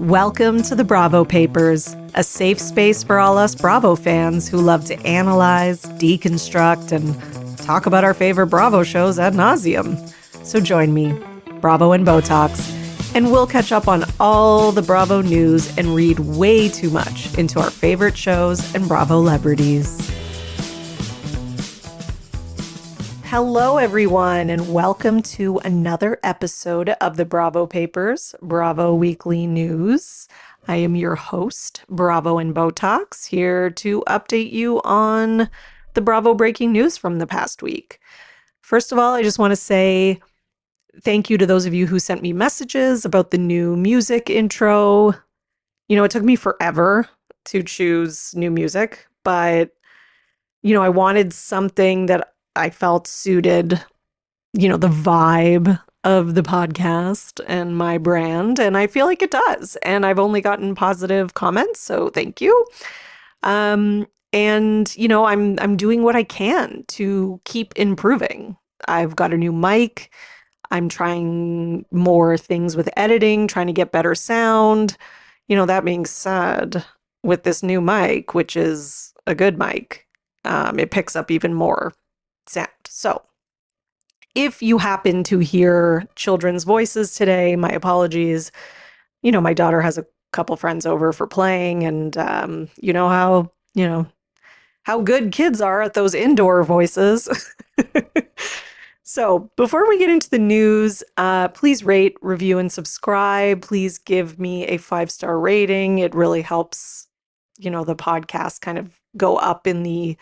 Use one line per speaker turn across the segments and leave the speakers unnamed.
Welcome to the Bravo Papers, a safe space for all us Bravo fans who love to analyze, deconstruct, and talk about our favorite Bravo shows ad nauseum. So join me, Bravo and Botox, and we'll catch up on all the Bravo news and read way too much into our favorite shows and Bravo celebrities. Hello, everyone, and welcome to another episode of the Bravo Papers, Bravo Weekly News. I am your host, Bravo and Botox, here to update you on the Bravo breaking news from the past week. First of all, I just want to say thank you to those of you who sent me messages about the new music intro. You know, it took me forever to choose new music, but, I wanted something that I felt suited, the vibe of the podcast and my brand, and I feel like it does. And I've only gotten positive comments, so thank you. I'm doing what I can to keep improving. I've got a new mic. I'm trying more things with editing, trying to get better sound. That being said, with this new mic, which is a good mic, it picks up even more sound. So if you happen to hear children's voices today, my apologies. My daughter has a couple friends over for playing, and how good kids are at those indoor voices. So before we get into the news, please rate, review, and subscribe. Please give me a 5-star rating. It really helps, the podcast kind of go up in the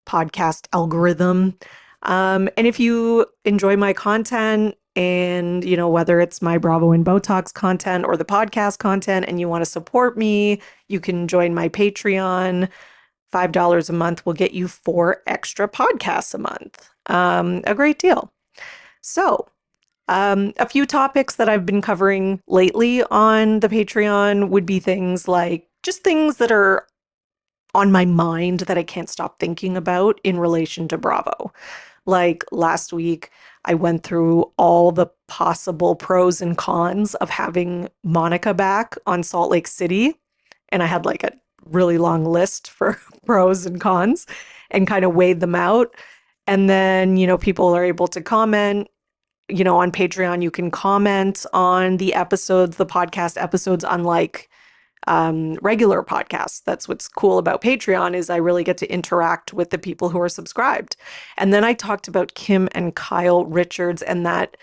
podcast algorithm. And if you enjoy my content and, whether it's my Bravo and Botox content or the podcast content and you want to support me, you can join my Patreon. $5 a month will get you 4 extra podcasts a month. A great deal. So, a few topics that I've been covering lately on the Patreon would be things like just things that are on my mind that I can't stop thinking about in relation to Bravo. Like last week, I went through all the possible pros and cons of having Monica back on Salt Lake City. And I had like a really long list for pros and cons and kind of weighed them out. And then, people are able to comment. On Patreon, you can comment on the episodes, the podcast episodes, unlike regular podcasts. That's what's cool about Patreon is I really get to interact with the people who are subscribed. And then I talked about Kim and Kyle Richards and that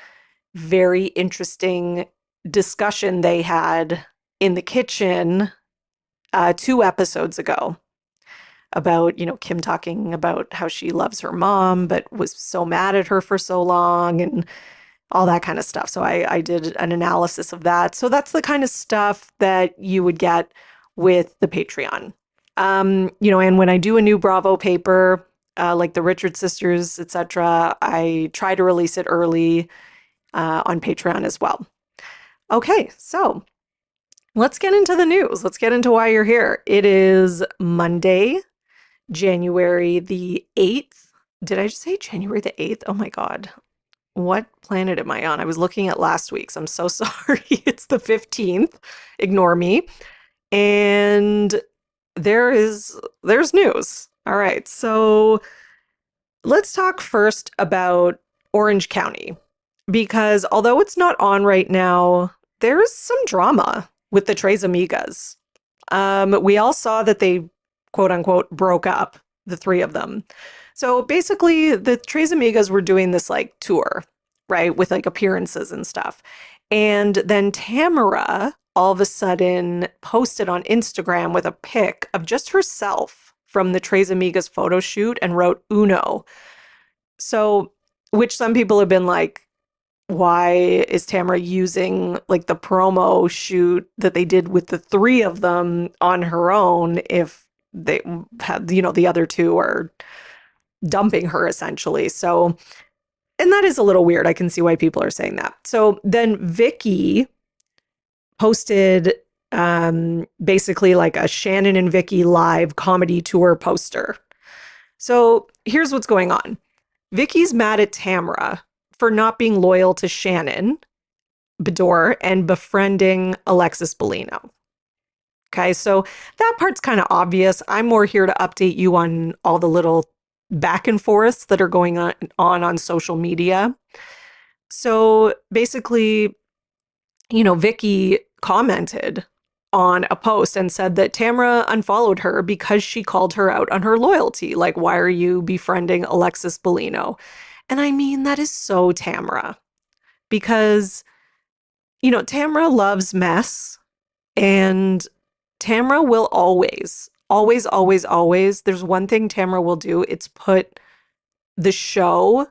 very interesting discussion they had in the kitchen 2 episodes ago about, Kim talking about how she loves her mom, but was so mad at her for so long and all that kind of stuff. So I did an analysis of that. So that's the kind of stuff that you would get with the Patreon. And when I do a new Bravo paper, like the Richard sisters, etc., I try to release it early on Patreon as well. Okay, so let's get into the news. Let's get into why you're here. It is Monday, January the 8th. Did I just say January the 8th? Oh my God. What planet am I on? I was looking at last week's. I'm so sorry. It's the 15th. Ignore me. And there's news. All right. So let's talk first about Orange County, because although it's not on right now, there's some drama with the Tres Amigas. We all saw that they, quote unquote, broke up, the 3 of them. So basically, the Tres Amigas were doing this like tour, right, with like appearances and stuff. And then Tamara all of a sudden posted on Instagram with a pic of just herself from the Tres Amigas photo shoot and wrote Uno. So, which some people have been like, why is Tamara using like the promo shoot that they did with the 3 of them on her own if they had, the other 2 are dumping her essentially. So, and that is a little weird. I can see why people are saying that. So then Vicky posted basically like a Shannon and Vicky live comedy tour poster. So here's what's going on. Vicky's mad at Tamara for not being loyal to Shannon Bedour and befriending Alexis Bellino. Okay, so that part's kind of obvious. I'm more here to update you on all the little back and forths that are going on social media. So basically, Vicky commented on a post and said that Tamra unfollowed her because she called her out on her loyalty. Like, why are you befriending Alexis Bellino? And I mean, that is so Tamra because, Tamra loves mess and Tamra will always, always, always, always. There's one thing Tamra will do, it's put the show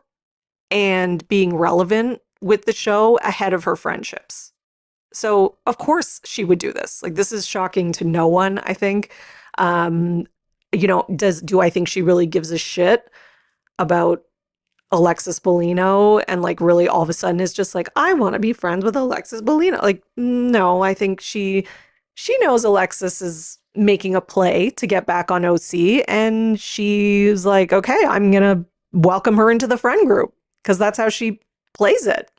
and being relevant with the show ahead of her friendships. So, of course, she would do this. Like, this is shocking to no one, I think. Um, do I think she really gives a shit about Alexis Bellino and like really all of a sudden is just like, I want to be friends with Alexis Bellino? Like, no, I think she knows Alexis is making a play to get back on OC, and she's like, okay, I'm gonna welcome her into the friend group because that's how she plays it.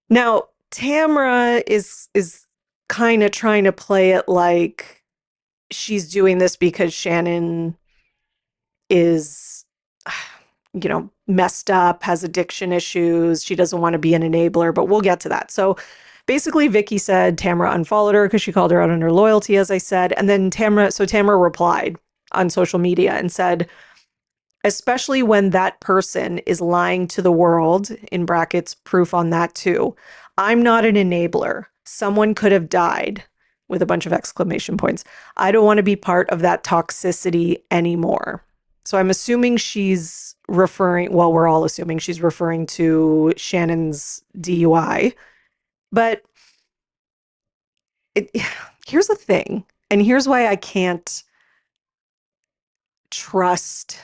Now, Tamra is kind of trying to play it like she's doing this because Shannon is, messed up, has addiction issues. She doesn't want to be an enabler, but we'll get to that. So basically, Vicky said Tamra unfollowed her because she called her out on her loyalty, as I said. And then Tamra replied on social media and said, especially when that person is lying to the world, in brackets, proof on that too. I'm not an enabler. Someone could have died, with a bunch of exclamation points. I don't want to be part of that toxicity anymore. So I'm assuming she's referring, well, we're all assuming she's referring to Shannon's DUI. But here's the thing, and here's why I can't trust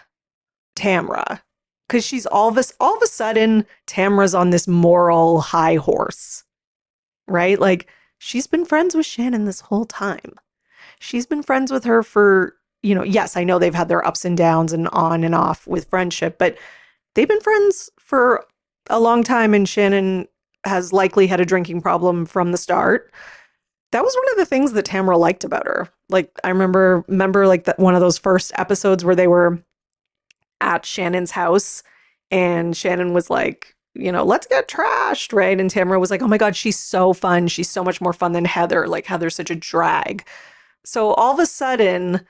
Tamra, because she's all of a sudden Tamra's on this moral high horse, right? Like, she's been friends with Shannon this whole time. She's been friends with her for, yes, I know they've had their ups and downs and on and off with friendship, but they've been friends for a long time, and Shannon has likely had a drinking problem from the start. That was one of the things that Tamra liked about her. Like, I remember like that one of those first episodes where they were at Shannon's house and Shannon was like, let's get trashed, right? And Tamra was like, oh my God, she's so fun. She's so much more fun than Heather. Like, Heather's such a drag. So all of a sudden,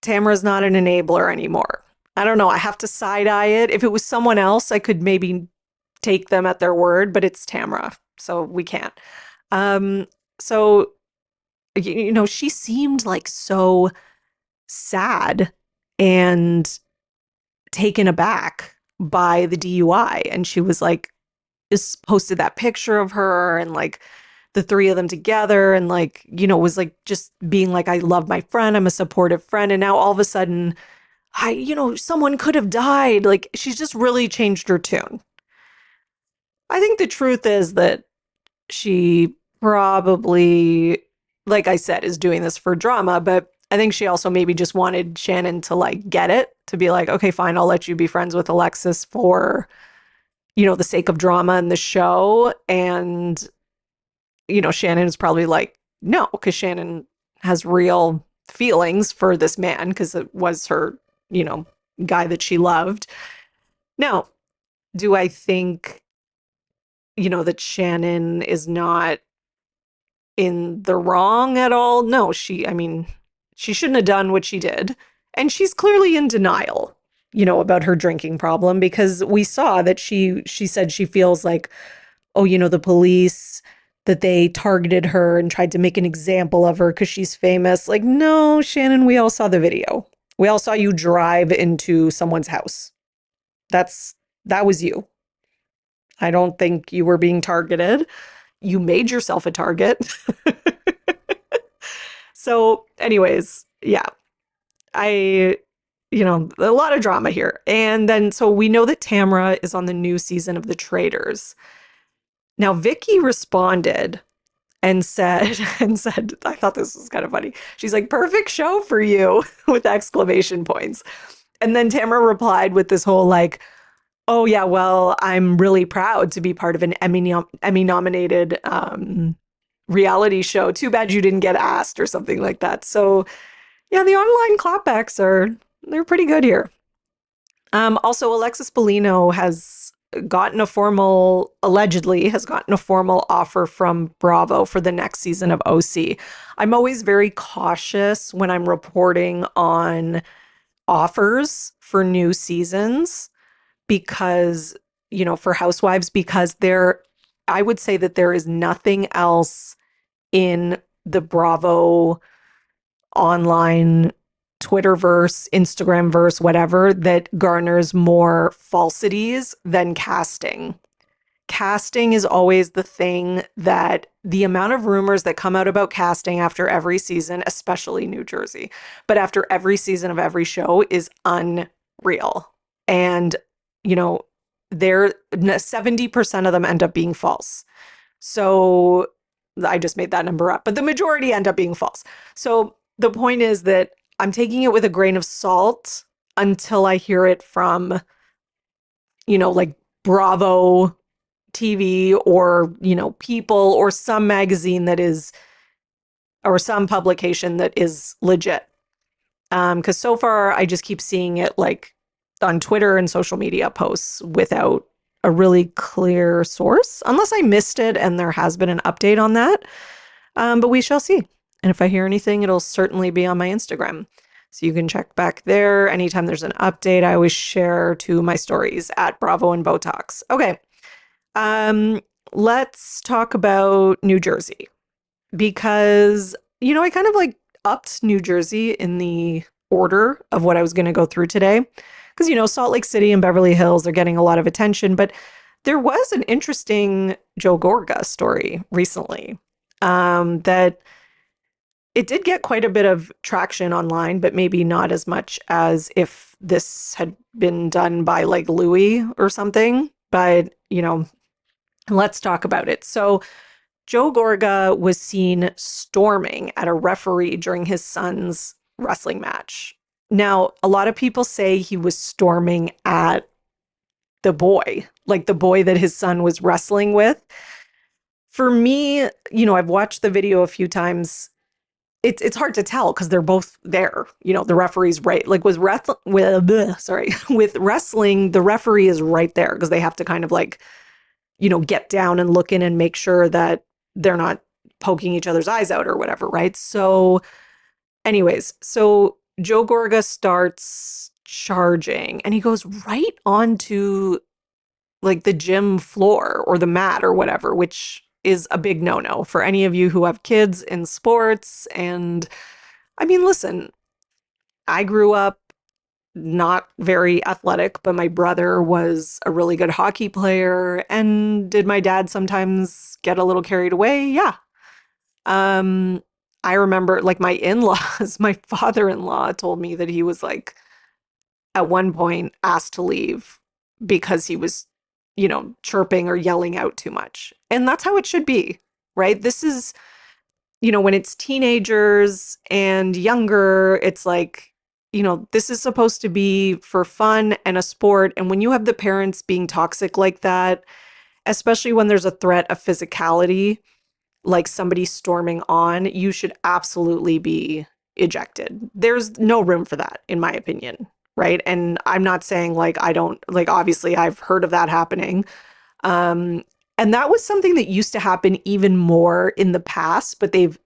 Tamra's not an enabler anymore. I don't know. I have to side eye it. If it was someone else, I could maybe take them at their word, but it's Tamra, so we can't. So, she seemed like so sad and taken aback by the DUI. And she was like, just posted that picture of her and like the three of them together and like, was like just being like, I love my friend. I'm a supportive friend. And now all of a sudden, someone could have died. Like, she's just really changed her tune. I think the truth is that she probably, like I said, is doing this for drama, but I think she also maybe just wanted Shannon to like get it, to be like, okay, fine, I'll let you be friends with Alexis for, the sake of drama in the show. And, Shannon is probably like, no, because Shannon has real feelings for this man because it was her, guy that she loved. Now, do I think, that Shannon is not in the wrong at all? No, she shouldn't have done what she did. And she's clearly in denial, about her drinking problem, because we saw that she said she feels like, oh, the police, that they targeted her and tried to make an example of her because she's famous. Like, no, Shannon, we all saw the video. We all saw you drive into someone's house. That was you. I don't think you were being targeted. You made yourself a target. So, anyways, yeah, a lot of drama here. And then, so we know that Tamra is on the new season of The Traitors. Now, Vicky responded and said, I thought this was kind of funny. She's like, perfect show for you with exclamation points. And then Tamra replied with this whole like, Oh yeah, well, I'm really proud to be part of an Emmy nominated reality show. Too bad you didn't get asked or something like that. So yeah, the online clapbacks are they're pretty good here. Also, Alexis Bellino has allegedly has gotten a formal offer from Bravo for the next season of OC. I'm always very cautious when I'm reporting on offers for new seasons because, for Housewives, because I would say that there is nothing else in the Bravo online Twitterverse, Instagramverse, whatever, that garners more falsities than casting. Casting is always the thing that the amount of rumors that come out about casting after every season, especially New Jersey, but after every season of every show is unreal. And, you know, they're 70% of them end up being false. So I just made that number up, but the majority end up being false. So the point is that I'm taking it with a grain of salt until I hear it from, like Bravo TV or, People or some magazine that is, or some publication that is legit. Because so far I just keep seeing it like on Twitter and social media posts without a really clear source, unless I missed it and there has been an update on that. But we shall see. And if I hear anything, it'll certainly be on my Instagram. So you can check back there. Anytime there's an update, I always share to my stories at Bravo and Botox. Okay. Let's talk about New Jersey because, I kind of like upped New Jersey in the order of what I was going to go through today. Because, Salt Lake City and Beverly Hills are getting a lot of attention, but there was an interesting Joe Gorga story recently that it did get quite a bit of traction online, but maybe not as much as if this had been done by like Louis or something. But, let's talk about it. So, Joe Gorga was seen storming at a referee during his son's wrestling match. Now, a lot of people say he was storming at the boy, like the boy that his son was wrestling with. For me, I've watched the video a few times. It's hard to tell because they're both there. The referee's right. Like with wrestling, the referee is right there because they have to kind of like, get down and look in and make sure that they're not poking each other's eyes out or whatever, right? So, anyways, so Joe Gorga starts charging and he goes right onto like the gym floor or the mat or whatever, which is a big no-no for any of you who have kids in sports. And I mean, listen, I grew up not very athletic, but my brother was a really good hockey player. And did my dad sometimes get a little carried away? Yeah. Um, I remember like my in-laws, my father-in-law told me that he was like at one point asked to leave because he was, chirping or yelling out too much. And that's how it should be, right? This is, when it's teenagers and younger, it's like, this is supposed to be for fun and a sport. And when you have the parents being toxic like that, especially when there's a threat of physicality, like somebody storming on, you should absolutely be ejected. There's no room for that, in my opinion. Right. And I'm not saying like I don't like, obviously, I've heard of that happening. Um, and that was something that used to happen even more in the past, but they've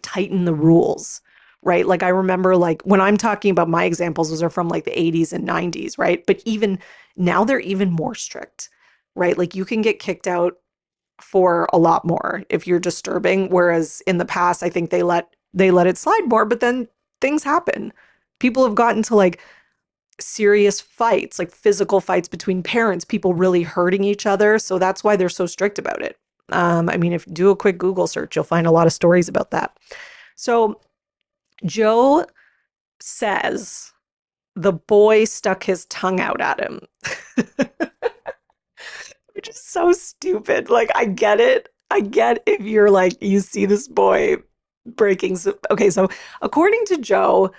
tightened the rules. Right. Like I remember like when I'm talking about my examples, those are from like the 80s and 90s. Right. But even now they're even more strict. Right. Like you can get kicked out for a lot more if you're disturbing. Whereas in the past, I think they let it slide more, but then things happen. People have gotten to like serious fights, like physical fights between parents, people really hurting each other. So that's why they're so strict about it. I mean, if you do a quick Google search, you'll find a lot of stories about that. So Joe says the boy stuck his tongue out at him, which is so stupid. Like, I get it. I get if you're like, you see this boy breaking. Okay, so according to Joe,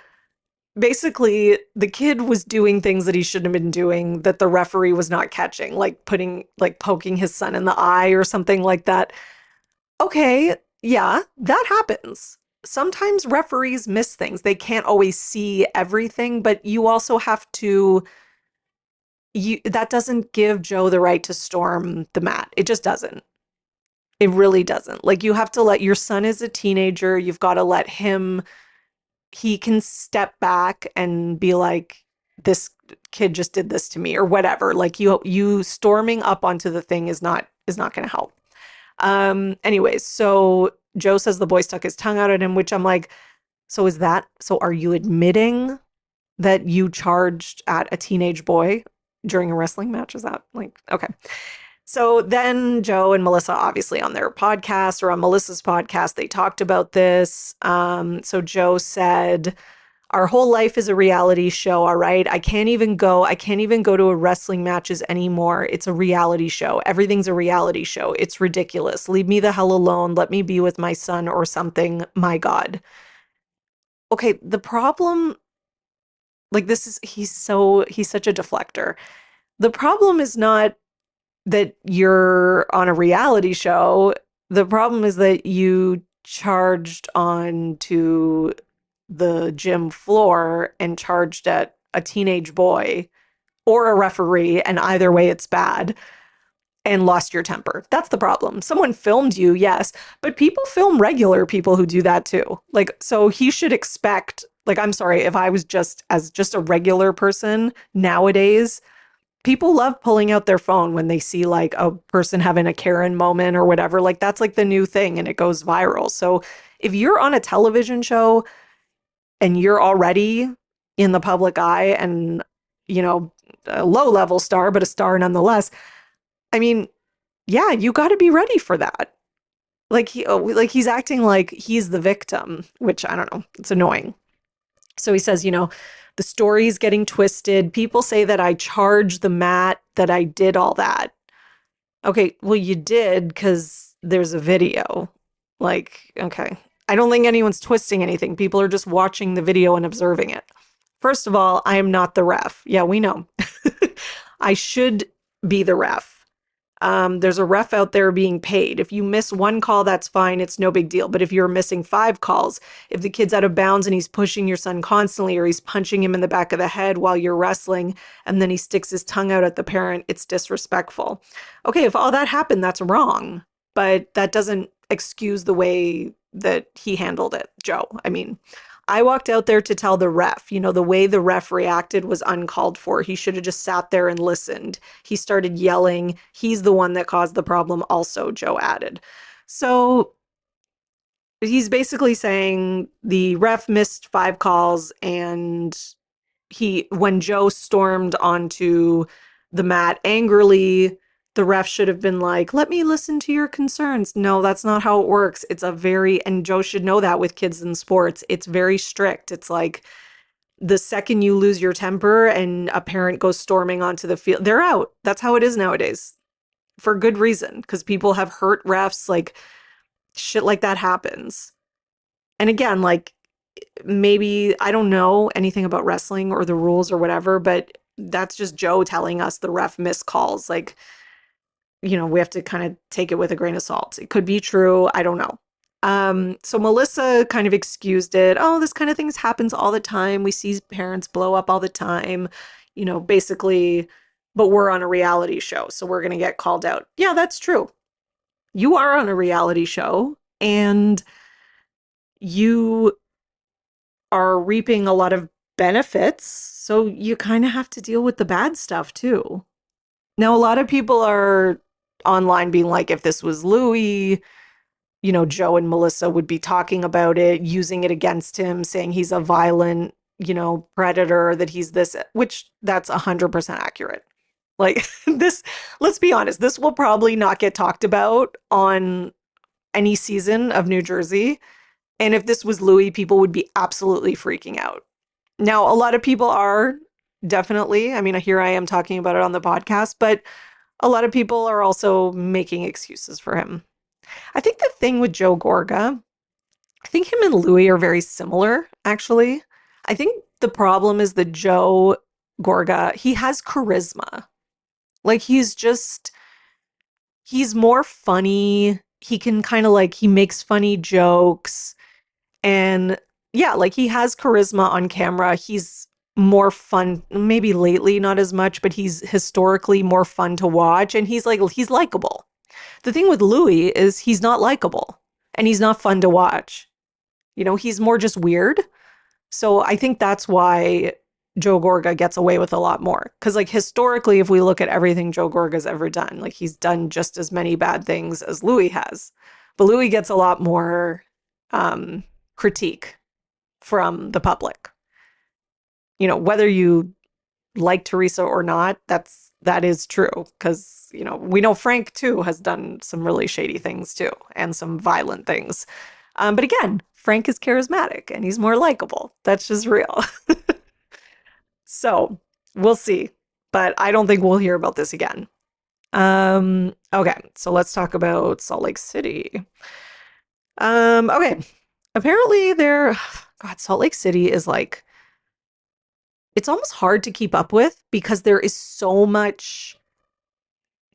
basically the kid was doing things that he shouldn't have been doing that the referee was not catching, like poking his son in the eye or something like that. Okay, yeah, that happens. Sometimes referees miss things. They can't always see everything, but you also have to you that doesn't give Joe the right to storm the mat. It just doesn't. It really doesn't. Like you have to let your son is a teenager, you've got to let him he can step back and be like this kid just did this to me or whatever. Like you storming up onto the thing is not going to help. Anyways, so Joe says the boy stuck his tongue out at him, which I'm like, so are you admitting that you charged at a teenage boy during a wrestling match? Is that like, okay. So then Joe and Melissa, obviously on their podcast or on Melissa's podcast, they talked about this. So Joe said, our whole life is a reality show, all right? I can't even go to a wrestling matches anymore. It's a reality show. Everything's a reality show. It's ridiculous. Leave me the hell alone. Let me be with my son or something. My God. Okay, the problem, like this is he's such a deflector. The problem is not that you're on a reality show. The problem is that you charged on to the gym floor and charged at a teenage boy or a referee, and either way it's bad, and lost your temper. That's the problem. Someone filmed you, yes, but people film regular people who do that too. Like, so he should expect, like, I'm sorry, if I was just a regular person nowadays, people love pulling out their phone when they see like a person having a Karen moment or whatever. Like that's like the new thing and it goes viral. So if you're on a television show and you're already in the public eye and, you know, a low level star, but a star nonetheless, I mean, yeah, you got to be ready for that. Like he's acting like he's the victim, which I don't know. It's annoying. So he says, the story's getting twisted. People say that I charged the mat, that I did all that. Okay, well, you did because there's a video. Like, okay. I don't think anyone's twisting anything. People are just watching the video and observing it. First of all, I am not the ref. Yeah, we know. I should be the ref. There's a ref out there being paid. If you miss one call, that's fine. It's no big deal. But if you're missing 5 calls, if the kid's out of bounds and he's pushing your son constantly or he's punching him in the back of the head while you're wrestling and then he sticks his tongue out at the parent, it's disrespectful. Okay, if all that happened, that's wrong. But that doesn't excuse the way that he handled it, Joe. I mean, I walked out there to tell the ref, the way the ref reacted was uncalled for. He should have just sat there and listened. He started yelling. He's the one that caused the problem, also, Joe added. So he's basically saying the ref missed 5 calls and when Joe stormed onto the mat angrily, the ref should have been like, let me listen to your concerns. No, that's not how it works. And Joe should know that with kids in sports, it's very strict. It's like the second you lose your temper and a parent goes storming onto the field, they're out. That's how it is nowadays for good reason, because people have hurt refs, like shit like that happens. And again, like maybe I don't know anything about wrestling or the rules or whatever, but that's just Joe telling us the ref missed calls. Like, we have to kind of take it with a grain of salt. It could be true. I don't know. So Melissa kind of excused it. Oh, this kind of things happens all the time. We see parents blow up all the time, basically, but we're on a reality show, so we're going to get called out. Yeah, that's true. You are on a reality show and you are reaping a lot of benefits, so you kind of have to deal with the bad stuff too. Now, a lot of people are online being like, if this was Louis, Joe and Melissa would be talking about it, using it against him, saying he's a violent, predator, that he's this, which that's 100% accurate. Like this, let's be honest, this will probably not get talked about on any season of New Jersey. And if this was Louis, people would be absolutely freaking out. Now, a lot of people are definitely, I mean, here I am talking about it on the podcast, but a lot of people are also making excuses for him. I think the thing with Joe Gorga, I think him and Louis are very similar, actually. I think the problem is that Joe Gorga, he has charisma. Like he's more funny. He can kind of like he makes funny jokes and yeah, like he has charisma on camera. He's more fun, maybe lately not as much, but he's historically more fun to watch and he's likable. The thing with Louis is he's not likable and he's not fun to watch. He's more just weird. So I think that's why Joe Gorga gets away with a lot more. Because, like, historically, if we look at everything Joe Gorga's ever done, like, he's done just as many bad things as Louis has. But Louis gets a lot more critique from the public. Whether you like Teresa or not, that is true. Because, we know Frank, too, has done some really shady things, too, and some violent things. But again, Frank is charismatic and he's more likable. That's just real. So we'll see. But I don't think we'll hear about this again. Okay, so let's talk about Salt Lake City. Okay. Apparently God, Salt Lake City is like it's almost hard to keep up with because there is so much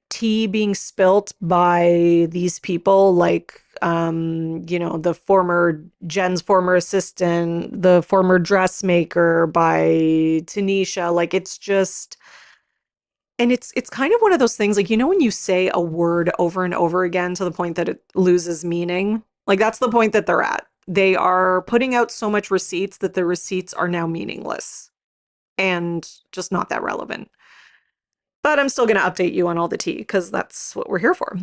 tea being spilt by these people like the former Jen's former assistant, the former dressmaker by Tanisha. Like it's just and it's kind of one of those things like when you say a word over and over again to the point that it loses meaning. Like that's the point that they're at. They are putting out so much receipts that the receipts are now meaningless and just not that relevant. But I'm still going to update you on all the tea because that's what we're here for.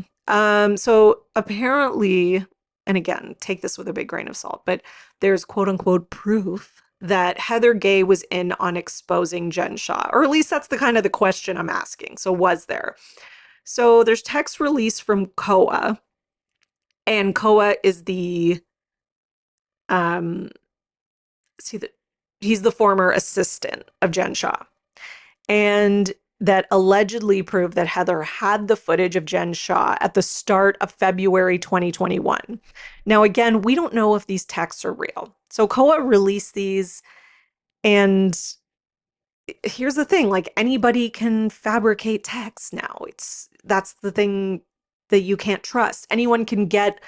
So apparently, and again, take this with a big grain of salt, but there's quote unquote proof that Heather Gay was in on exposing Jen Shah, or at least that's the question I'm asking. So was there? So there's text release from Koa, and Koa is um, he's the former assistant of Jen Shah. And that allegedly proved that Heather had the footage of Jen Shah at the start of February 2021. Now, again, we don't know if these texts are real. So Koa released these, and here's the thing, like anybody can fabricate texts now. That's the thing that you can't trust. Anyone can get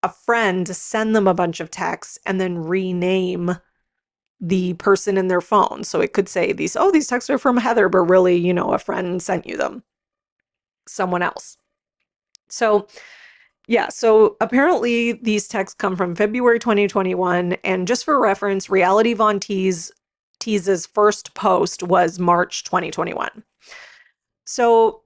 a friend to send them a bunch of texts and then rename the person in their phone. So it could say these texts are from Heather, but really, a friend sent you them. Someone else. So yeah, so apparently these texts come from February 2021. And just for reference, Reality Von Teese's first post was March 2021. So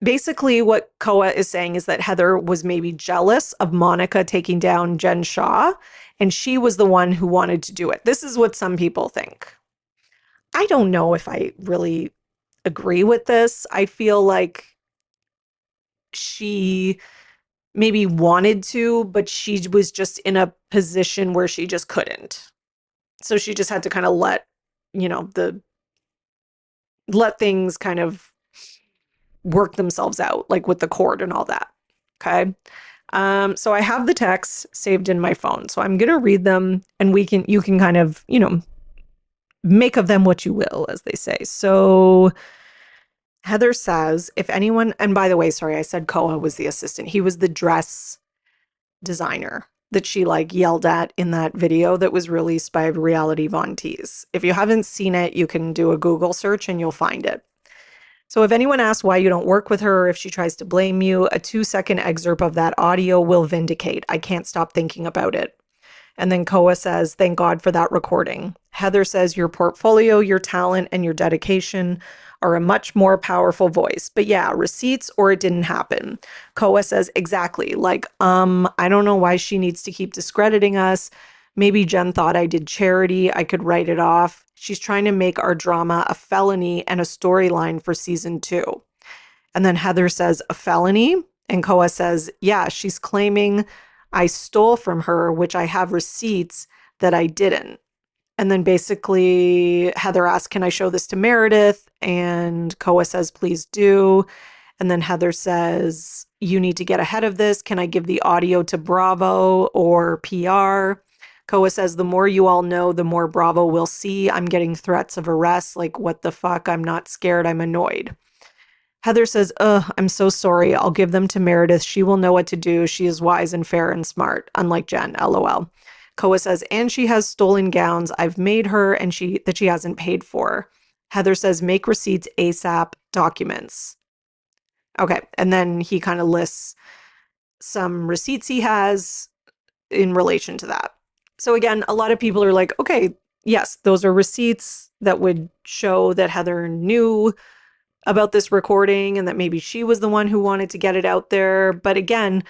basically what Koa is saying is that Heather was maybe jealous of Monica taking down Jen Shah, and she was the one who wanted to do it. This is what some people think. I don't know if I really agree with this. I feel like she maybe wanted to, but she was just in a position where she just couldn't. So she just had to kind of let things kind of work themselves out, like with the court and all that. Okay. So I have the texts saved in my phone. So I'm gonna read them and you can kind of, make of them what you will, as they say. So Heather says, if anyone, and by the way, sorry, I said Koa was the assistant. He was the dress designer that she yelled at in that video that was released by Reality Von Teese. If you haven't seen it, you can do a Google search and you'll find it. So if anyone asks why you don't work with her or if she tries to blame you, a 2-second excerpt of that audio will vindicate. I can't stop thinking about it. And then Koa says, thank God for that recording. Heather says, your portfolio, your talent, and your dedication are a much more powerful voice. But yeah, receipts or it didn't happen. Koa says, exactly. I don't know why she needs to keep discrediting us. Maybe Jen thought I did charity. I could write it off. She's trying to make our drama a felony and a storyline for season 2. And then Heather says, a felony? And Koa says, yeah, she's claiming I stole from her, which I have receipts that I didn't. And then basically Heather asks, can I show this to Meredith? And Koa says, please do. And then Heather says, you need to get ahead of this. Can I give the audio to Bravo or PR? Koa says, the more you all know, the more Bravo will see. I'm getting threats of arrest. Like, what the fuck? I'm not scared. I'm annoyed. Heather says, ugh, I'm so sorry. I'll give them to Meredith. She will know what to do. She is wise and fair and smart, unlike Jen, lol. Koa says, and she has stolen gowns I've made her and she hasn't paid for. Heather says, make receipts ASAP, documents. Okay. And then he kind of lists some receipts he has in relation to that. So again, a lot of people are like, okay, yes, those are receipts that would show that Heather knew about this recording and that maybe she was the one who wanted to get it out there. But again,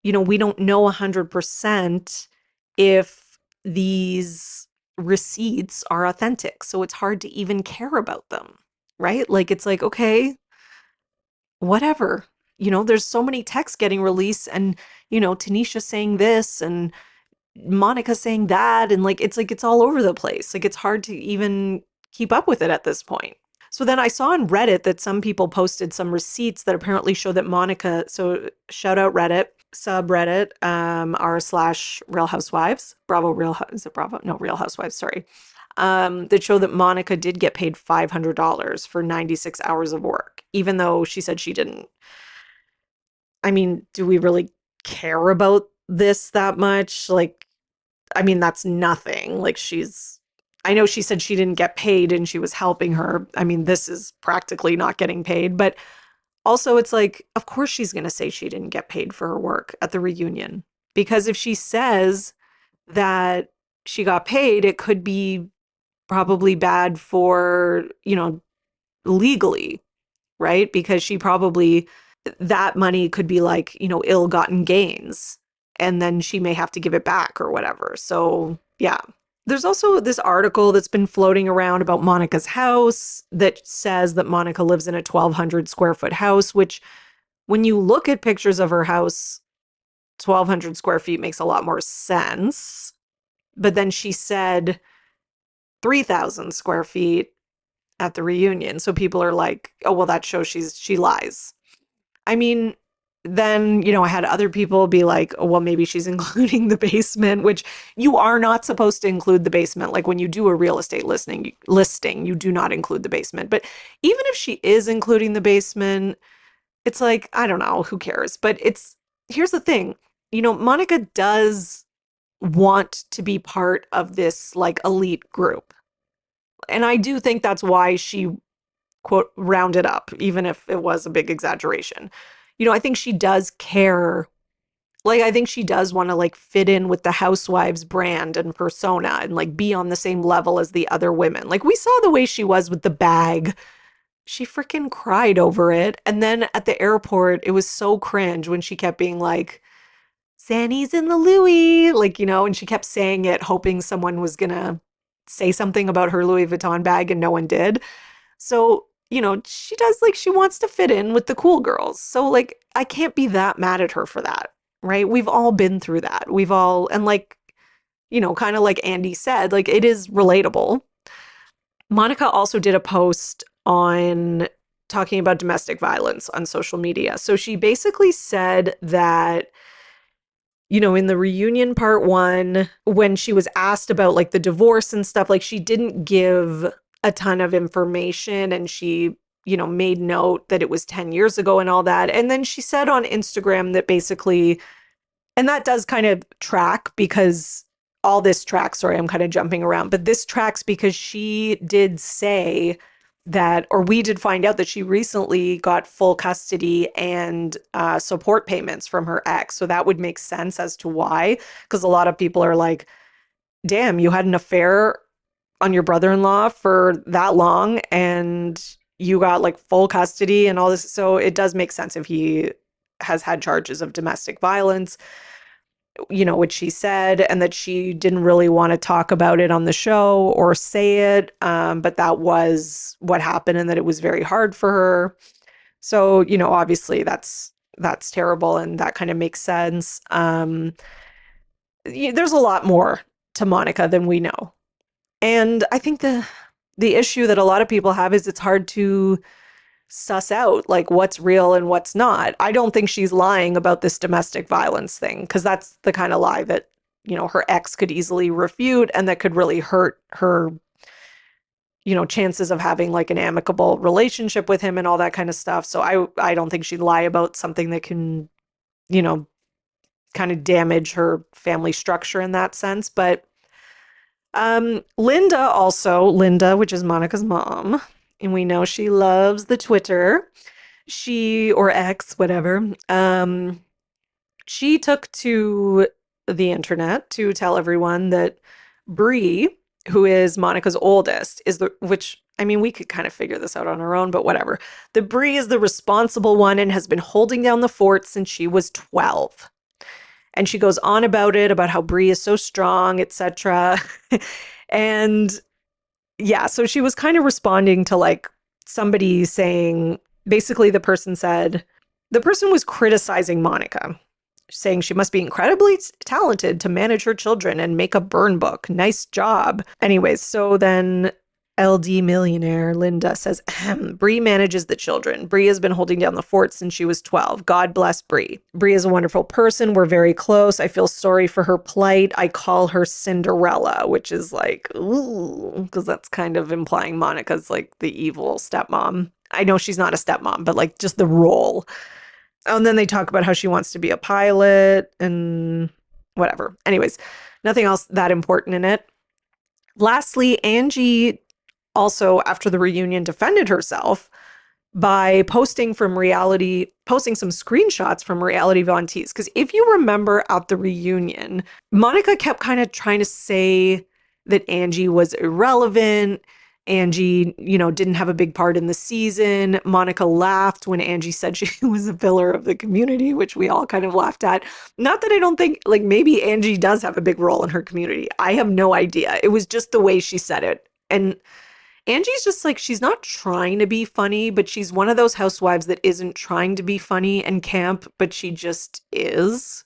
we don't know 100% if these receipts are authentic. So it's hard to even care about them, right? Like, it's like, okay, whatever. There's so many texts getting released and, Tanisha saying this and Monica saying that. And it's all over the place. Like, it's hard to even keep up with it at this point. So then I saw on Reddit that some people posted some receipts that apparently show that Monica, so shout out Reddit, subreddit, r/ Real Housewives, is it Bravo? No, Real Housewives, sorry. That show that Monica did get paid $500 for 96 hours of work, even though she said she didn't. I mean, do we really care about this that much? Like, I mean, that's nothing. Like, I know she said she didn't get paid and she was helping her. I mean, this is practically not getting paid. But also, it's like, of course she's going to say she didn't get paid for her work at the reunion. Because if she says that she got paid, it could be probably bad for, legally, right? Because that money could be like, ill-gotten gains. And then she may have to give it back or whatever. So, yeah. There's also this article that's been floating around about Monica's house that says that Monica lives in a 1,200 square foot house, which when you look at pictures of her house, 1,200 square feet makes a lot more sense. But then she said 3,000 square feet at the reunion. So people are like, oh, well, that shows she lies. I mean, then, I had other people be like, oh, well, maybe she's including the basement, which you are not supposed to include the basement. Like, when you do a real estate listing, you do not include the basement. But even if she is including the basement, it's like, I don't know, who cares? But here's the thing, Monica does want to be part of this like elite group. And I do think that's why she, quote, rounded up, even if it was a big exaggeration. I think she does care. Like, I think she does want to like fit in with the housewives brand and persona and like be on the same level as the other women. Like, we saw the way she was with the bag. She freaking cried over it. And then at the airport, it was so cringe when she kept being like, Zanny's in the Louis, like, and she kept saying it, hoping someone was going to say something about her Louis Vuitton bag, and no one did. So, she does, like, she wants to fit in with the cool girls. So, like, I can't be that mad at her for that, right? We've all been through that. And like, kind of like Andy said, like, it is relatable. Monica also did a post on talking about domestic violence on social media. So she basically said that, in the reunion part 1, when she was asked about like the divorce and stuff, like, she didn't give a ton of information, and she, made note that it was 10 years ago and all that. And then she said on Instagram that basically, and that does kind of track because all this tracks, sorry, I'm kind of jumping around, but this tracks because she did say that, or we did find out that she recently got full custody and support payments from her ex. So that would make sense as to why, because a lot of people are like, damn, you had an affair on your brother-in-law for that long and you got like full custody and all this. So it does make sense if he has had charges of domestic violence, which she said, and that she didn't really want to talk about it on the show or say it. But that was what happened and that it was very hard for her. So, obviously that's terrible and that kind of makes sense. There's a lot more to Monica than we know. And I think the issue that a lot of people have is it's hard to suss out like what's real and what's not. I don't think she's lying about this domestic violence thing, because that's the kind of lie that, her ex could easily refute and that could really hurt her, chances of having like an amicable relationship with him and all that kind of stuff. So I don't think she'd lie about something that can, you know, kind of damage her family structure in that sense. But Linda, which is Monica's mom, and we know she loves the Twitter, or X, whatever. She took to the internet to tell everyone that Bree, who is Monica's oldest, which I mean, we could kind of figure this out on our own, but whatever. The Bree is the responsible one and has been holding down the fort since she was 12. And she goes on about it, about how Bree is so strong, etc. And yeah, so she was kind of responding to like somebody saying, basically the person was criticizing Monica, saying she must be incredibly talented to manage her children and make a burn book. Nice job. Anyways, so then LD millionaire Linda says, Bree manages the children. Bree has been holding down the fort since she was 12. God bless Bree. Bree is a wonderful person. We're very close. I feel sorry for her plight. I call her Cinderella, which is like, ooh, because that's kind of implying Monica's like the evil stepmom. I know she's not a stepmom, but like just the role. And then they talk about how she wants to be a pilot and whatever. Anyways, nothing else that important in it. Lastly, Angie also, after the reunion, defended herself by posting some screenshots from Reality Von Tease. Because if you remember at the reunion, Monica kept kind of trying to say that Angie was irrelevant. Angie, didn't have a big part in the season. Monica laughed when Angie said she was a pillar of the community, which we all kind of laughed at. Not that I don't think, like, maybe Angie does have a big role in her community. I have no idea. It was just the way she said it. And Angie's just like, she's not trying to be funny, but she's one of those housewives that isn't trying to be funny and camp, but she just is.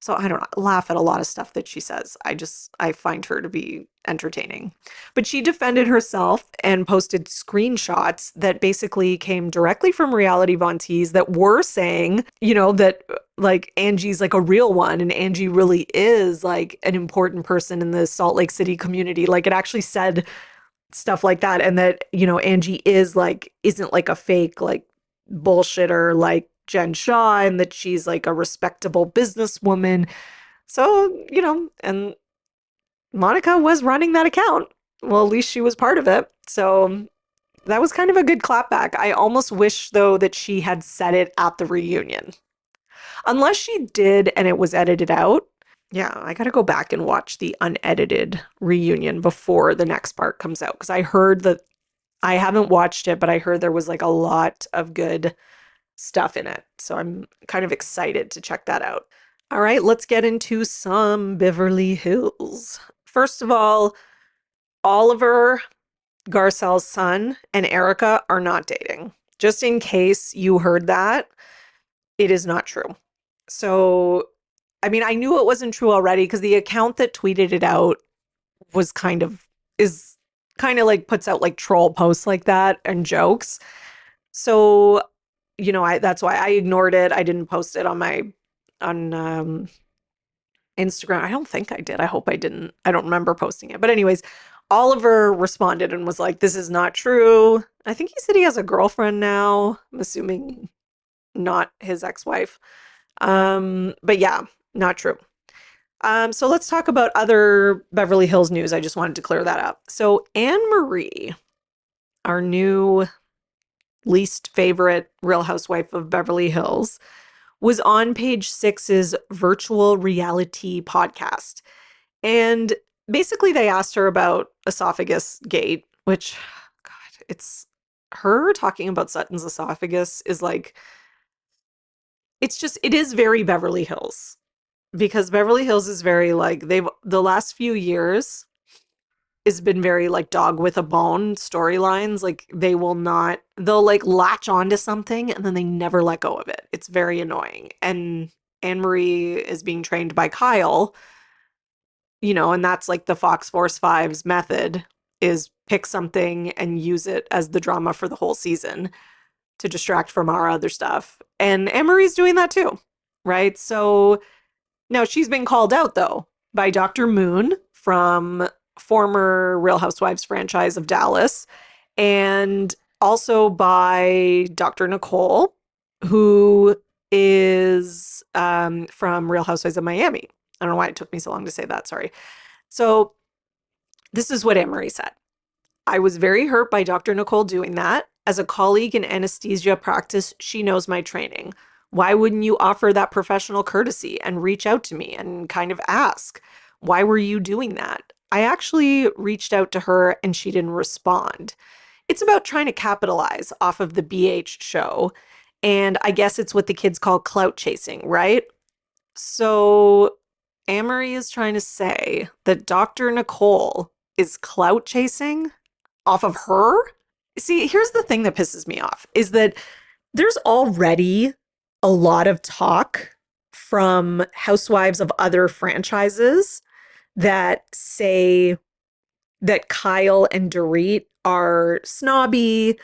So I don't know, laugh at a lot of stuff that she says. I find her to be entertaining. But she defended herself and posted screenshots that basically came directly from Reality Von Tease that were saying, that like Angie's like a real one and Angie really is like an important person in the Salt Lake City community. Like it actually said stuff like that, and that Angie isn't like a fake like bullshitter like Jen Shaw, and that she's like a respectable businesswoman. So and Monica was running that account. Well, at least she was part of it. So that was kind of a good clapback. I almost wish though that she had said it at the reunion, unless she did and it was edited out. Yeah, I got to go back and watch the unedited reunion before the next part comes out, because I heard that, I haven't watched it, but I heard there was like a lot of good stuff in it. So I'm kind of excited to check that out. All right, let's get into some Beverly Hills. First of all, Oliver, Garcelle's son, and Erica are not dating. Just in case you heard that, it is not true. So I mean, I knew it wasn't true already because the account that tweeted it out is kind of like puts out like troll posts like that and jokes. So, that's why I ignored it. I didn't post it on Instagram. I don't think I did. I hope I didn't. I don't remember posting it. But anyways, Oliver responded and was like, "This is not true." I think he said he has a girlfriend now. I'm assuming not his ex-wife. But yeah, not true. So let's talk about other Beverly Hills news. I just wanted to clear that up. So Anne Marie, our new least favorite Real Housewife of Beverly Hills, was on Page Six's virtual reality podcast. And basically they asked her about esophagus gate, which, God, it's her talking about Sutton's esophagus is like, it is very Beverly Hills. Because Beverly Hills is very like, the last few years has been very like dog with a bone storylines. Like they'll like latch onto something and then they never let go of it. It's very annoying. And Anne Marie is being trained by Kyle, and that's like the Fox Force 5's method, is pick something and use it as the drama for the whole season to distract from our other stuff. And Anne Marie's doing that too, right? So now she's been called out though by Dr. Moon from former Real Housewives franchise of Dallas, and also by Dr. Nicole, who is from Real Housewives of Miami. I don't know why it took me so long to say that. Sorry. So this is what Anne-Marie said. I was very hurt by Dr. Nicole doing that. As a colleague in anesthesia practice, she knows my training. Why wouldn't you offer that professional courtesy and reach out to me and kind of ask, why were you doing that? I actually reached out to her and she didn't respond. It's about trying to capitalize off of the BH show. And I guess it's what the kids call clout chasing, right? So Amory is trying to say that Dr. Nicole is clout chasing off of her. See, here's the thing that pisses me off is that there's already a lot of talk from housewives of other franchises that say that Kyle and Dorit are snobby,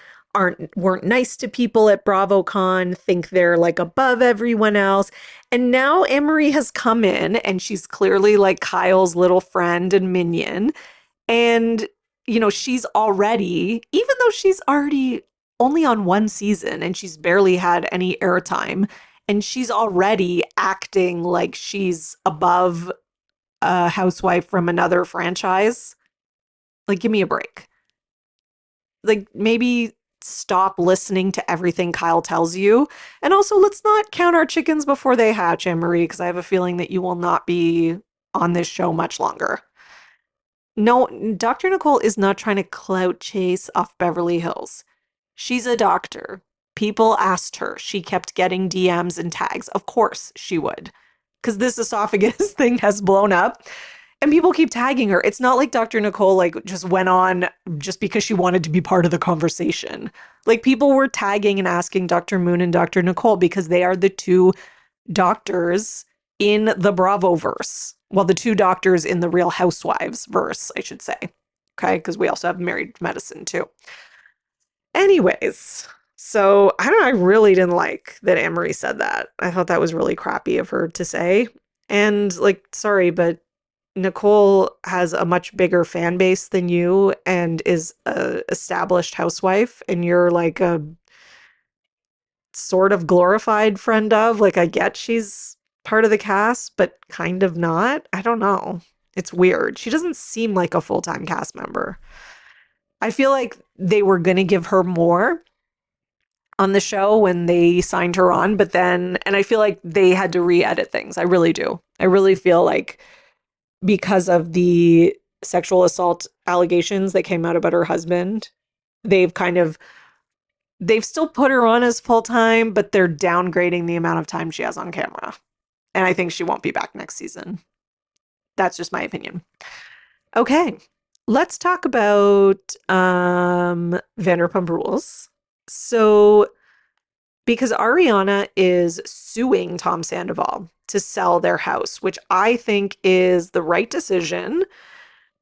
weren't nice to people at BravoCon, think they're like above everyone else. And now Emery has come in and she's clearly like Kyle's little friend and minion. And, you know, she's already, even though she's already only on one season and she's barely had any airtime, and she's already acting like she's above a housewife from another franchise. Like, give me a break. Like, maybe stop listening to everything Kyle tells you. And also, let's not count our chickens before they hatch, Anne Marie, because I have a feeling that you will not be on this show much longer. No, Dr. Nicole is not trying to clout chase off Beverly Hills. She's a doctor. People asked her. She kept getting DMs and tags. Of course she would, because this esophagus thing has blown up. And people keep tagging her. It's not like Dr. Nicole like just went on just because she wanted to be part of the conversation. Like people were tagging and asking Dr. Moon and Dr. Nicole because they are the two doctors in the Bravo verse. Well, the two doctors in the Real Housewives verse, I should say. Okay, because we also have Married Medicine too. Anyways, so I don't know, I really didn't like that Anne-Marie said that. I thought that was really crappy of her to say. And like, sorry, but Nicole has a much bigger fan base than you and is a established housewife, and you're like a sort of glorified friend of. Like, I get she's part of the cast, but kind of not. I don't know. It's weird. She doesn't seem like a full-time cast member. I feel like they were going to give her more on the show when they signed her on, but then, and I feel like they had to re-edit things. I really do. I really feel like because of the sexual assault allegations that came out about her husband, they've kind of they've still put her on as full time, but they're downgrading the amount of time she has on camera. And I think she won't be back next season. That's just my opinion. Okay, let's talk about Vanderpump Rules. So, because Ariana is suing Tom Sandoval to sell their house, which I think is the right decision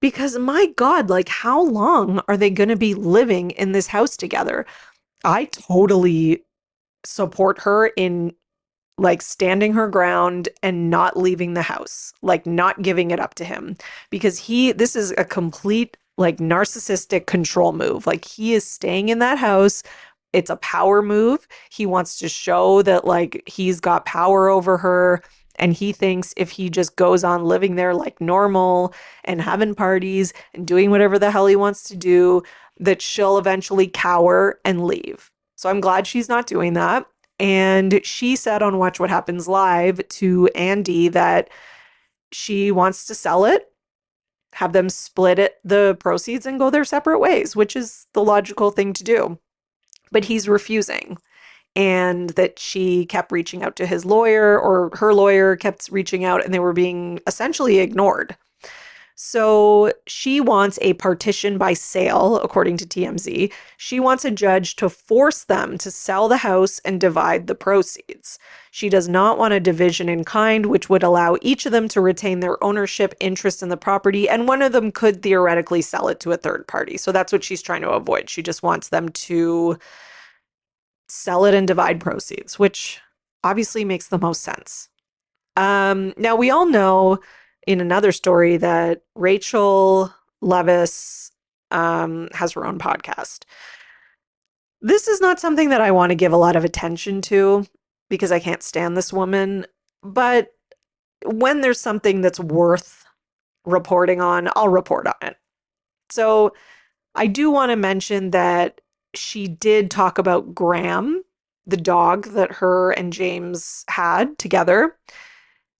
because my God, like, how long are they going to be living in this house together? I totally support her in like standing her ground and not leaving the house, like not giving it up to him because this is a complete like narcissistic control move. Like he is staying in that house. It's a power move. He wants to show that like he's got power over her. And he thinks if he just goes on living there like normal and having parties and doing whatever the hell he wants to do, that she'll eventually cower and leave. So I'm glad she's not doing that. And she said on Watch What Happens Live to Andy that she wants to sell it, have them split it, the proceeds, and go their separate ways, which is the logical thing to do. But he's refusing. And that she kept reaching out to his lawyer, or her lawyer kept reaching out, and they were being essentially ignored. So she wants a partition by sale, according to TMZ. She wants a judge to force them to sell the house and divide the proceeds. She does not want a division in kind, which would allow each of them to retain their ownership interest in the property, and one of them could theoretically sell it to a third party. So that's what she's trying to avoid. She just wants them to sell it and divide proceeds, which obviously makes the most sense. Now, we all know in another story that Rachel Leviss has her own podcast. This is not something that I want to give a lot of attention to because I can't stand this woman. But when there's something that's worth reporting on, I'll report on it. So I do want to mention that she did talk about Graham, the dog that her and James had together.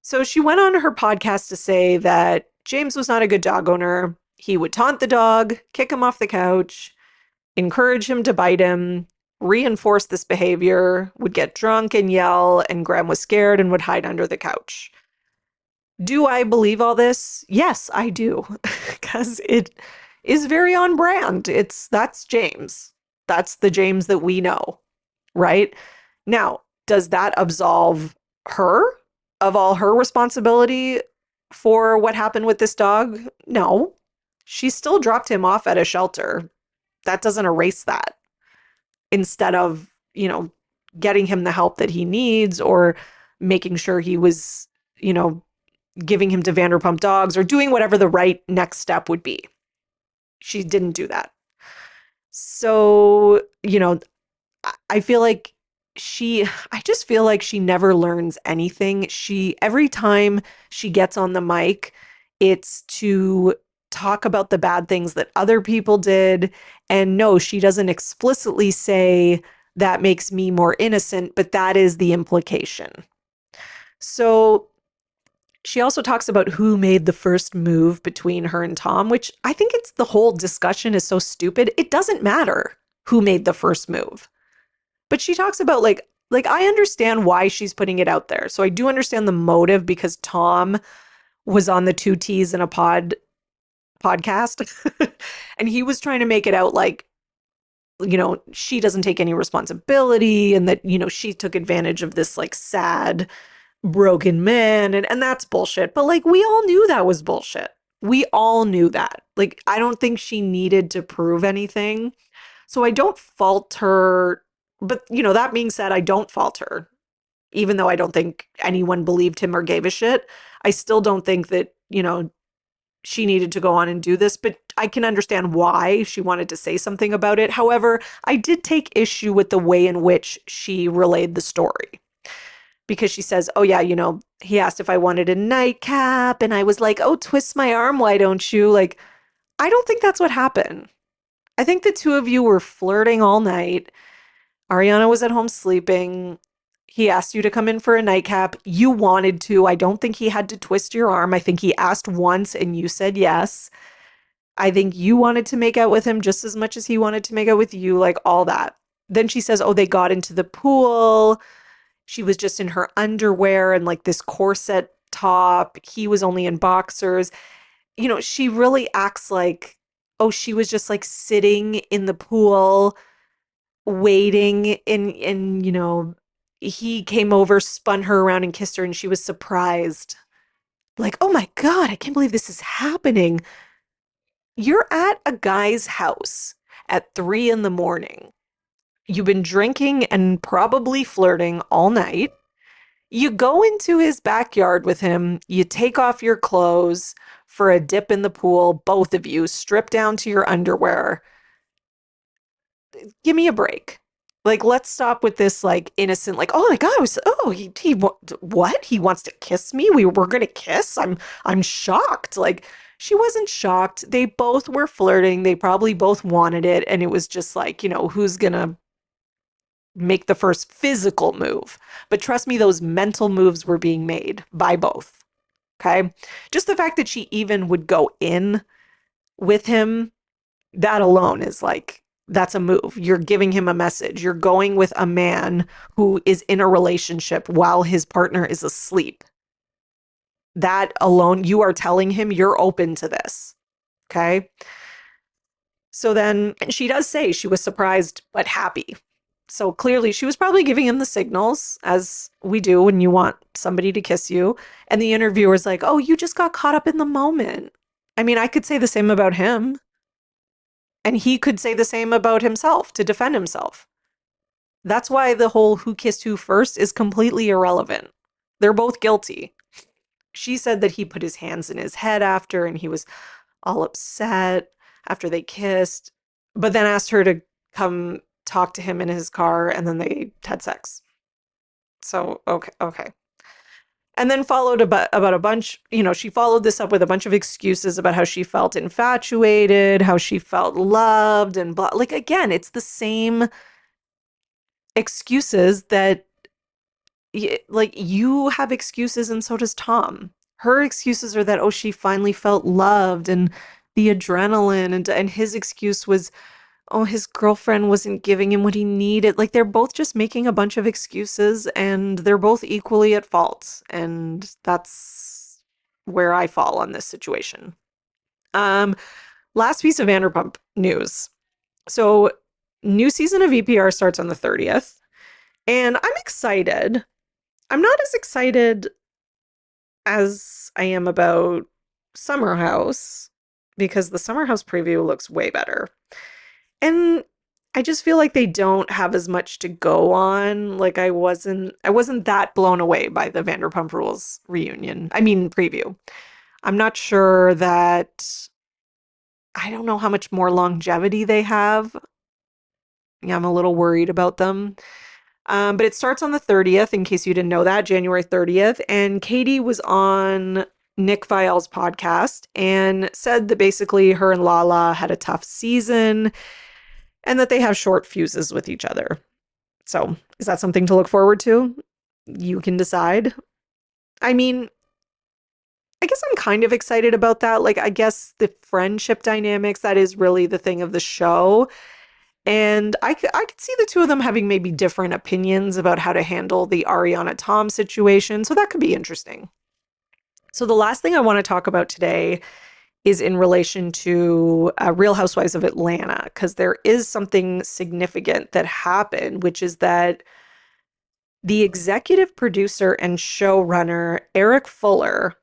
So she went on her podcast to say that James was not a good dog owner. He would taunt the dog, kick him off the couch, encourage him to bite him, reinforce this behavior, would get drunk and yell, and Graham was scared and would hide under the couch. Do I believe all this? Yes, I do. Because it is very on brand. That's James. That's the James that we know, right? Now, does that absolve her of all her responsibility for what happened with this dog? No. She still dropped him off at a shelter. That doesn't erase that. Instead of, getting him the help that he needs or making sure he was, giving him to Vanderpump Dogs or doing whatever the right next step would be. She didn't do that. So, I feel like I just feel like she never learns anything. Every time she gets on the mic, it's to talk about the bad things that other people did. And no, she doesn't explicitly say that makes me more innocent, but that is the implication. So she also talks about who made the first move between her and Tom, which I think the whole discussion is so stupid. It doesn't matter who made the first move. But she talks about like I understand why she's putting it out there. So I do understand the motive because Tom was on the Two T's in a podcast and he was trying to make it out like, she doesn't take any responsibility and that, she took advantage of this like sad, broken man. And that's bullshit. But like, we all knew that was bullshit. We all knew that. Like, I don't think she needed to prove anything. So I don't fault her. But, that being said, I don't fault her. Even though I don't think anyone believed him or gave a shit, I still don't think that, she needed to go on and do this, but I can understand why she wanted to say something about it. However, I did take issue with the way in which she relayed the story. Because she says, oh yeah, he asked if I wanted a nightcap, and I was like, oh, twist my arm, why don't you? Like, I don't think that's what happened. I think the two of you were flirting all night. Ariana was at home sleeping. He asked you to come in for a nightcap. You wanted to. I don't think he had to twist your arm. I think he asked once and you said yes. I think you wanted to make out with him just as much as he wanted to make out with you, like all that. Then she says, oh, they got into the pool. She was just in her underwear and like this corset top. He was only in boxers. She really acts like, oh, she was just like sitting in the pool waiting and he came over, spun her around and kissed her and she was surprised. Like, oh my God, I can't believe this is happening. You're at a guy's house at 3 a.m. You've been drinking and probably flirting all night. You go into his backyard with him. You take off your clothes for a dip in the pool. Both of you strip down to your underwear. Give me a break. Like, let's stop with this, like, innocent, like, oh my God, what? He wants to kiss me? We're gonna kiss? I'm shocked. Like, she wasn't shocked. They both were flirting. They probably both wanted it. And it was just like, who's gonna make the first physical move? But trust me, those mental moves were being made by both. Okay? Just the fact that she even would go in with him, that alone is like, that's a move. You're giving him a message. You're going with a man who is in a relationship while his partner is asleep. That alone, you are telling him you're open to this. Okay. So then she does say she was surprised but happy. So clearly she was probably giving him the signals, as we do when you want somebody to kiss you. And the interviewer's like, oh, you just got caught up in the moment. I mean, I could say the same about him. And he could say the same about himself to defend himself. That's why the whole who kissed who first is completely irrelevant. They're both guilty. she said that he put his hands in his head after and he was all upset after they kissed, but then asked her to come talk to him in his car and then they had sex. So, okay, okay. And then followed about a bunch, she followed this up with a bunch of excuses about how she felt infatuated, how she felt loved, and blah. Like, again, it's the same excuses that, like, you have excuses and so does Tom. Her excuses are that, oh, she finally felt loved and the adrenaline, and his excuse was, oh, his girlfriend wasn't giving him what he needed. Like, they're both just making a bunch of excuses and they're both equally at fault. And that's where I fall on this situation. Um, Last piece of Vanderpump news. So, new season of EPR starts on the 30th, and I'm excited. I'm not as excited as I am about Summer House because the Summer House preview looks way better. And I just feel like they don't have as much to go on. Like I wasn't that blown away by the Vanderpump Rules reunion. I mean preview. I'm not sure that I don't know how much more longevity they have. Yeah, I'm a little worried about them. But it starts on the 30th, in case you didn't know that, January 30th. And Katie was on Nick Viall's podcast and said that basically her and Lala had a tough season and that they have short fuses with each other. So, is that something to look forward to? You can decide. I mean, I guess I'm kind of excited about that. Like, I guess the friendship dynamics, that is really the thing of the show. And I could see the two of them having maybe different opinions about how to handle the Ariana Tom situation. So that could be interesting. So the last thing I want to talk about today is in relation to Real Housewives of Atlanta, because there is something significant that happened, which is that the executive producer and showrunner, Eric Fuller,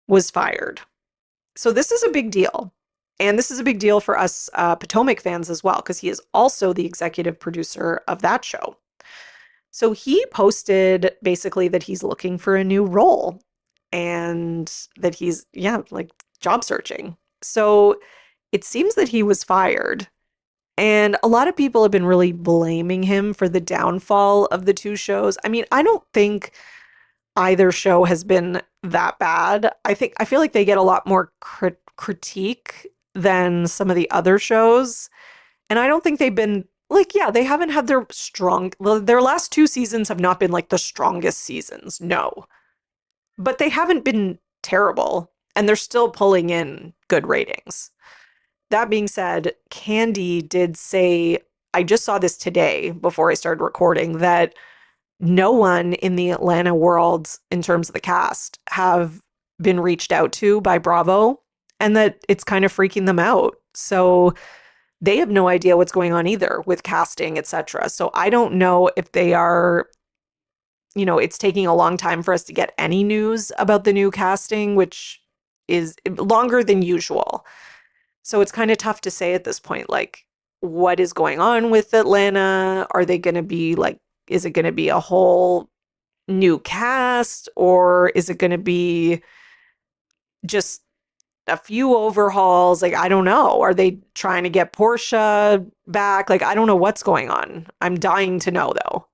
was fired. So this is a big deal. And this is a big deal for us Potomac fans as well, because he is also the executive producer of that show. So he posted basically that he's looking for a new role and that he's, yeah, like job searching. So it seems that he was fired. And a lot of people have been really blaming him for the downfall of the two shows. I mean, I don't think either show has been that bad. I feel like they get a lot more critique than some of the other shows. And I don't think they've been like, yeah, they haven't had their last two seasons have not been like the strongest seasons. No. But they haven't been terrible and they're still pulling in good ratings. That being said, Kandi did say, I just saw this today before I started recording, that no one in the Atlanta world, in terms of the cast, have been reached out to by Bravo and that it's kind of freaking them out. So they have no idea what's going on either with casting, etc. So I don't know if they are, it's taking a long time for us to get any news about the new casting, which is longer than usual. So it's kind of tough to say at this point, like, what is going on with Atlanta? Are they going to be like, is it going to be a whole new cast or is it going to be just a few overhauls? Like, I don't know. Are they trying to get Portia back? Like, I don't know what's going on. I'm dying to know though.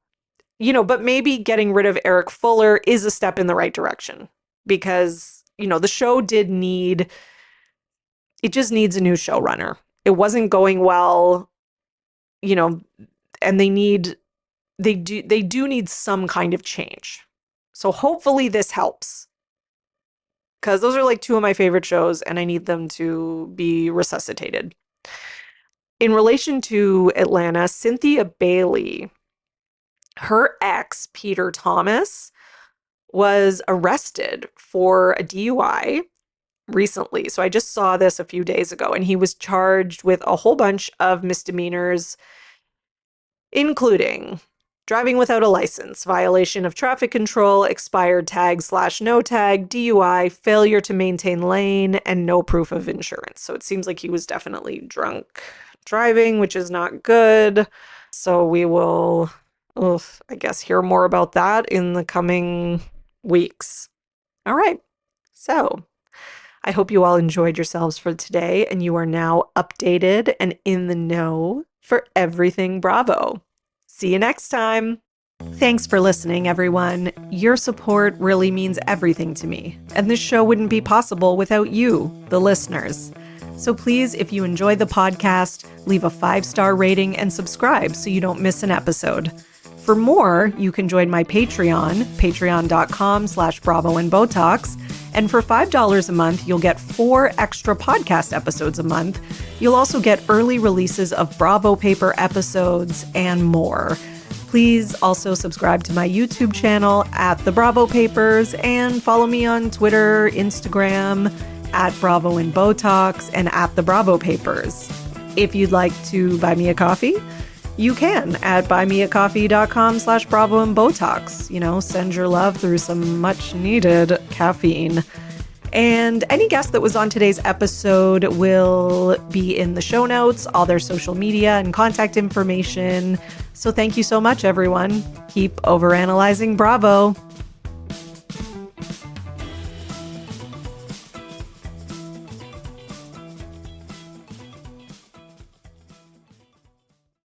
But maybe getting rid of Eric Fuller is a step in the right direction because, the show it just needs a new showrunner. It wasn't going well, and they do need some kind of change. So hopefully this helps. Because those are like two of my favorite shows and I need them to be resuscitated. In relation to Atlanta, Cynthia Bailey, her ex, Peter Thomas, was arrested for a DUI recently. So I just saw this a few days ago, and he was charged with a whole bunch of misdemeanors, including driving without a license, violation of traffic control, expired tag/no tag, DUI, failure to maintain lane, and no proof of insurance. So it seems like he was definitely drunk driving, which is not good. So we will, I guess, hear more about that in the coming weeks. All right. So I hope you all enjoyed yourselves for today and you are now updated and in the know for everything Bravo. See you next time. Thanks for listening, everyone. Your support really means everything to me, and this show wouldn't be possible without you, the listeners. So please, if you enjoy the podcast, leave a 5-star rating and subscribe so you don't miss an episode. For more, you can join my Patreon, patreon.com/Bravo and Botox. And for $5 a month, you'll get 4 extra podcast episodes a month. You'll also get early releases of Bravo Paper episodes and more. Please also subscribe to my YouTube channel at The Bravo Papers and follow me on Twitter, Instagram, at Bravo and Botox and at The Bravo Papers. If you'd like to buy me a coffee, you can at buymeacoffee.com/Bravo and Botox. Send your love through some much needed caffeine. And any guest that was on today's episode will be in the show notes, all their social media and contact information. So thank you so much, everyone. Keep overanalyzing Bravo.